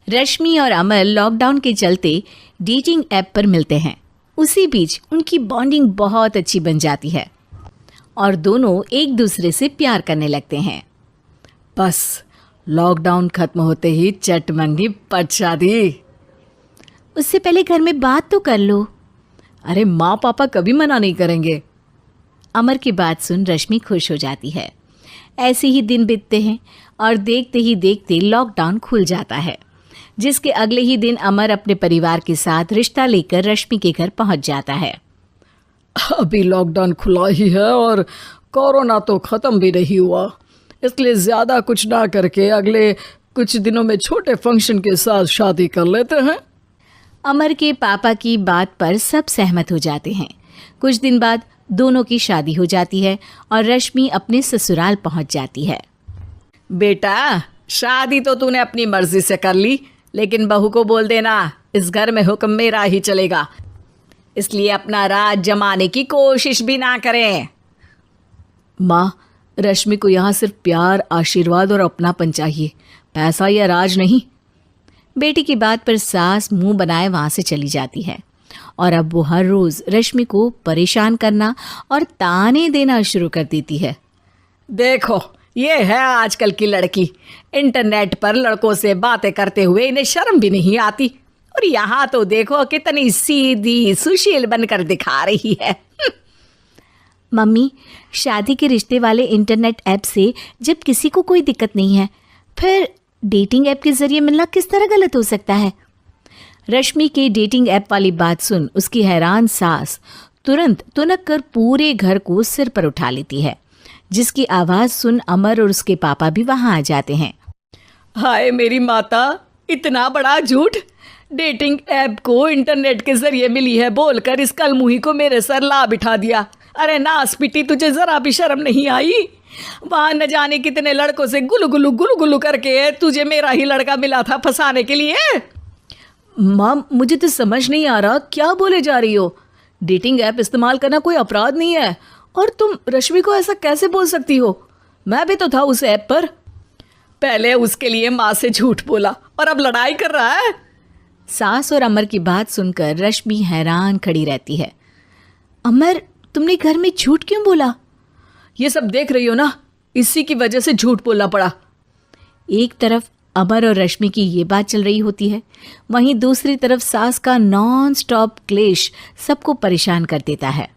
रश्मि और अमर लॉकडाउन के चलते डेटिंग ऐप पर मिलते हैं। उसी बीच उनकी बॉन्डिंग बहुत अच्छी बन जाती है और दोनों एक दूसरे से प्यार करने लगते हैं। बस लॉकडाउन खत्म होते ही चट मंगी पट शादी। उससे पहले घर में बात तो कर लो। अरे माँ पापा कभी मना नहीं करेंगे। अमर की बात सुन रश्मि खुश हो जाती है। ऐसे ही दिन बीतते हैं और देखते ही देखते लॉकडाउन खुल जाता है, जिसके अगले ही दिन अमर अपने परिवार के साथ रिश्ता लेकर रश्मि के घर पहुंच जाता है। अभी लॉकडाउन खुला ही है और कोरोना तो ख़त्म भी नहीं हुआ, इसलिए ज़्यादा कुछ ना करके अगले कुछ दिनों में छोटे फंक्शन के साथ शादी कर लेते हैं। अमर के पापा की बात पर सब सहमत हो जाते हैं। कुछ दिन बाद दोनों की शादी हो जाती है और रश्मि अपने ससुराल पहुंच जाती है। बेटा, शादी तो तूने अपनी मर्जी से कर ली, लेकिन बहू को बोल देना इस घर में हुक्म मेरा ही चलेगा, इसलिए अपना राज जमाने की कोशिश भी ना करें। माँ, रश्मि को यहाँ सिर्फ प्यार, आशीर्वाद और अपनापन चाहिए, पैसा या राज नहीं। बेटी की बात पर सास मुंह बनाए वहाँ से चली जाती है और अब वो हर रोज़ रश्मि को परेशान करना और ताने देना शुरू कर देती है। देखो, ये है आजकल की लड़की, इंटरनेट पर लड़कों से बातें करते हुए इन्हें शर्म भी नहीं आती, और यहाँ तो देखो कितनी सीधी सुशील बनकर दिखा रही है। मम्मी, शादी के रिश्ते वाले इंटरनेट ऐप से जब किसी को कोई दिक्कत नहीं है, फिर डेटिंग ऐप के जरिए मिलना किस तरह गलत हो सकता है? रश्मि के डेटिंग ऐप वाली बात सुन उसकी हैरान सास तुरंत तुनक कर पूरे घर को सिर पर उठा लेती है, जिसकी आवाज़ सुन अमर और उसके पापा भी वहाँ आ जाते हैं। हाय मेरी माता, इतना बड़ा झूठ! डेटिंग ऐप को इंटरनेट के जरिए मिली है बोलकर इस कलमुही को मेरे सर ला बिठा दिया। अरे नास पिटी, तुझे जरा भी शर्म नहीं आई? वहाँ न जाने कितने लड़कों से गुलू गुलू करके तुझे मेरा ही लड़का मिला था फंसाने के लिए। माँ, मुझे तो समझ नहीं आ रहा क्या बोले जा रही हो। डेटिंग ऐप इस्तेमाल करना कोई अपराध नहीं है, और तुम रश्मि को ऐसा कैसे बोल सकती हो? मैं भी तो था उस ऐप पर। पहले उसके लिए माँ से झूठ बोला और अब लड़ाई कर रहा है। सास और अमर की बात सुनकर रश्मि हैरान खड़ी रहती है। अमर, तुमने घर में झूठ क्यों बोला? ये सब देख रही हो ना, इसी की वजह से झूठ बोलना पड़ा। एक तरफ अमर और रश्मि की ये बात चल रही होती है, वहीं दूसरी तरफ सास का नॉन स्टॉप क्लेश सबको परेशान कर देता है।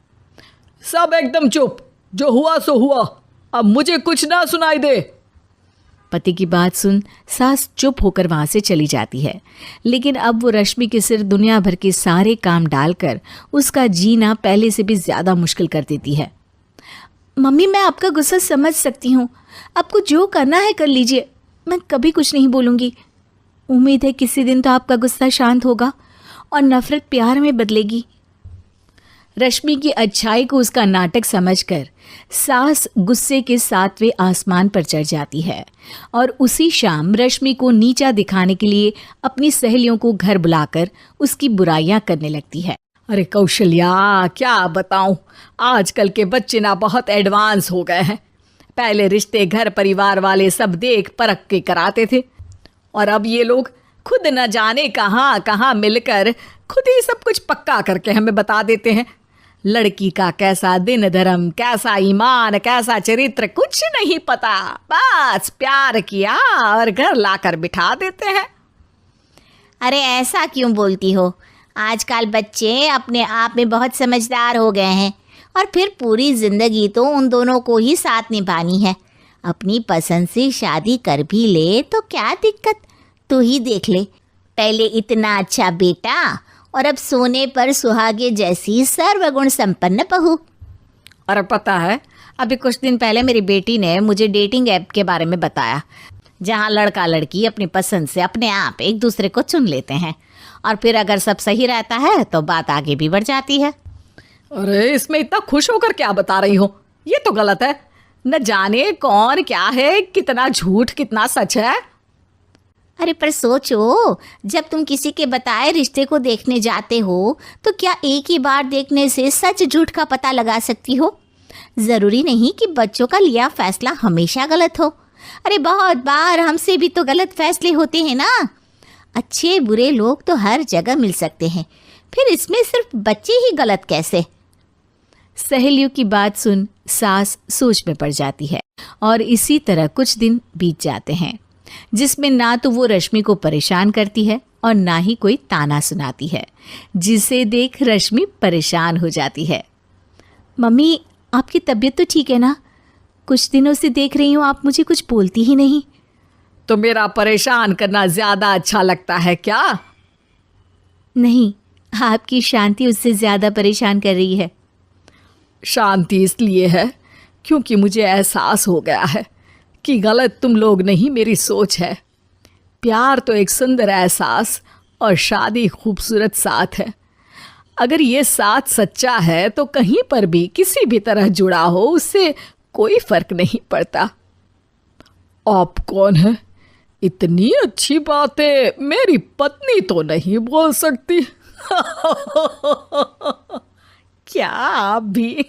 सब एकदम चुप, जो हुआ सो हुआ, अब मुझे कुछ ना सुनाई दे। पति की बात सुन सास चुप होकर वहां से चली जाती है, लेकिन अब वो रश्मि के सिर दुनिया भर के सारे काम डालकर उसका जीना पहले से भी ज़्यादा मुश्किल कर देती है। मम्मी, मैं आपका गुस्सा समझ सकती हूँ, आपको जो करना है कर लीजिए, मैं कभी कुछ नहीं बोलूँगी। उम्मीद है किसी दिन तो आपका गुस्सा शांत होगा और नफ़रत प्यार में बदलेगी। रश्मि की अच्छाई को उसका नाटक समझकर सास गुस्से के 7वें आसमान पर चढ़ जाती है और उसी शाम रश्मि को नीचा दिखाने के लिए अपनी सहेलियों को घर बुलाकर उसकी बुराइयां करने लगती है। अरे कौशल्या, क्या बताऊं, आजकल के बच्चे ना बहुत एडवांस हो गए हैं। पहले रिश्ते घर परिवार वाले सब देख परख के कराते थे, और अब ये लोग खुद न जाने कहाँ कहाँ मिलकर खुद ही सब कुछ पक्का करके हमें बता देते हैं। लड़की का कैसा दिन धर्म, कैसा ईमान, कैसा चरित्र कुछ नहीं पता, बस प्यार किया और घर लाकर बिठा देते हैं। अरे ऐसा क्यों बोलती हो? आजकल बच्चे अपने आप में बहुत समझदार हो गए हैं, और फिर पूरी ज़िंदगी तो उन दोनों को ही साथ निभानी है। अपनी पसंद से शादी कर भी ले तो क्या दिक्कत, तू ही देख ले, पहले इतना अच्छा बेटा और अब सोने पर सुहागे जैसी सर्वगुण संपन्न बहू। और पता है, अभी कुछ दिन पहले मेरी बेटी ने मुझे डेटिंग ऐप के बारे में बताया, जहाँ लड़का लड़की अपनी पसंद से अपने आप एक दूसरे को चुन लेते हैं, और फिर अगर सब सही रहता है तो बात आगे भी बढ़ जाती है। अरे इसमें इतना खुश होकर क्या बता रही हो? ये तो गलत है। न जाने कौन क्या है, कितना झूठ कितना सच है। अरे पर सोचो, जब तुम किसी के बताए रिश्ते को देखने जाते हो तो क्या एक ही बार देखने से सच झूठ का पता लगा सकती हो? ज़रूरी नहीं कि बच्चों का लिया फैसला हमेशा गलत हो। अरे बहुत बार हमसे भी तो गलत फैसले होते हैं ना। अच्छे बुरे लोग तो हर जगह मिल सकते हैं, फिर इसमें सिर्फ बच्चे ही गलत कैसे? सहेलियों की बात सुन सास सोच में पड़ जाती है और इसी तरह कुछ दिन बीत जाते हैं जिसमें ना तो वो रश्मि को परेशान करती है और ना ही कोई ताना सुनाती है, जिसे देख रश्मि परेशान हो जाती है। मम्मी, आपकी तबीयत तो ठीक है ना? कुछ दिनों से देख रही हूँ आप मुझे कुछ बोलती ही नहीं। तो मेरा परेशान करना ज्यादा अच्छा लगता है क्या? नहीं, आपकी शांति उससे ज्यादा परेशान कर रही है। शांति इसलिए है क्योंकि मुझे एहसास हो गया है कि गलत तुम लोग नहीं, मेरी सोच है। प्यार तो एक सुंदर एहसास और शादी खूबसूरत साथ है। अगर ये साथ सच्चा है तो कहीं पर भी किसी भी तरह जुड़ा हो उससे कोई फर्क नहीं पड़ता। आप कौन है? इतनी अच्छी बातें मेरी पत्नी तो नहीं बोल सकती। क्या आप भी?